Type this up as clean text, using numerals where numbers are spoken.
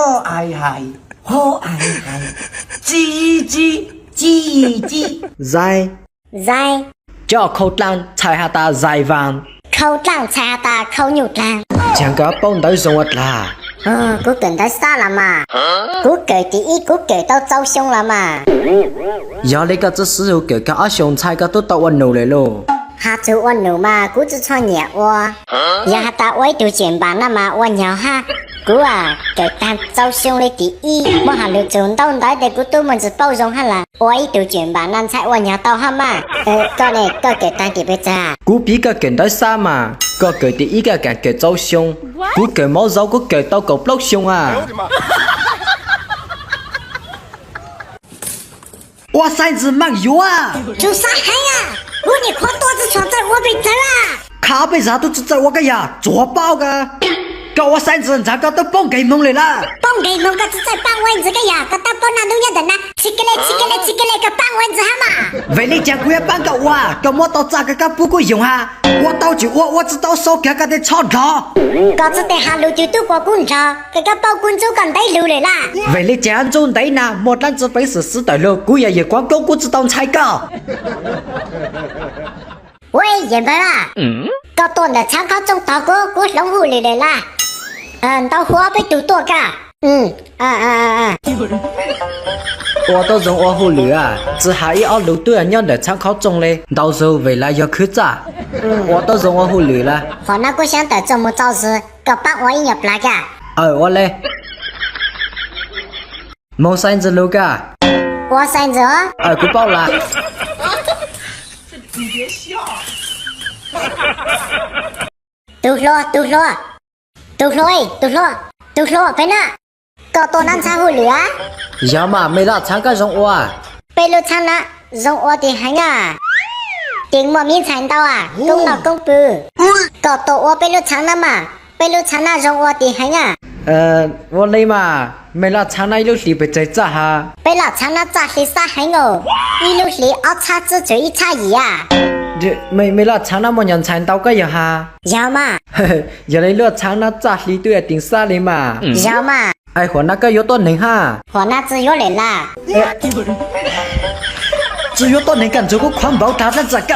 好爱爱，好爱爱，叽叽叽叽，在在叫口当踩下大在方，口长查大口牛长。讲个帮到生活啦。Cô cần tới xa là mà. Cô kể tí ý, cô kể tao trâu xong là mà. Giờ lấy cái sử dụng cái áo sông菜个都到我努来咯。Hà chú ôn nụ mà, cô chỉ cho nhẹ qua. Giờ hà ta quay điều chuyển bản là mà ôn nhau ha. Cô à, kể tao trâu xong lấy tí ý. Mà hà lưu trốn tao nói để cô tôi mình chỉ bao dung ha là quay điều chuyển bản năng chạy ôn nhau tao ha mà. Con này, con kể tao tí bây giờ. Cô biết cái kiện tới xa mà. Có kể tí ý cái kể trâu sông. Cô kể máu dấu cô kể tao cột lốc sông à. 哇塞，子蛮油啊！就啥海呀？我你狂多子床在我被整啊！卡被啥都只在我个呀，做爆个！搞我三子人咋搞都帮给蒙来了。帮给蒙个只在帮蚊子个呀，个大帮那都要等呐，吃个嘞个帮蚊子哈嘛。为你讲过要帮个我，搞我到咋个不够用哈？我到就我知道手个的操考。个只得下路就都过工厂，个包工就干带路来啦。为你讲中对呢，莫单只本事死的了，古也光够不知道才搞。喂，爷们啊，个多的参考中大哥，我龙虎来啦。到花被堵多个。我都用我护驴啊，只下一二路对人家的参考中嘞，到时候未来要去咋？我都用我护驴了。好，那我想得这么早时，个帮我一入来个。我嘞，冇三子路个。我三者。กู报了。你别笑。堵落，ไปน่ะก็ตัวนั้นช้าหูเหลือ 要嘛没啦，参加中我啊。 ไปรู้ช้านะรงอดีหังอ่ะติงบ่มีฉันเต้าอ่ะกงนอกกงปือก็ตัวไปรู้ช้านะมาไปรู้ช้านะรงอดีหังอ่ะ我嘞嘛，没啦，参那一路里被在咋哈？ ไปละช้านะจ่าลิซ่าหัง哦อีลูกหลีเอาชาจื้ออีชาอีอ่ะ 这没啦，参那么人参到个呀哈？ ยาวมา 原来了参那咋里对顶啥嘞嘛？ ยาวมา 哎，和那个有多能哈？ หัวหน้าจื้ออยู่เลยล่ะ 只有多能干这个环保大战咋搞？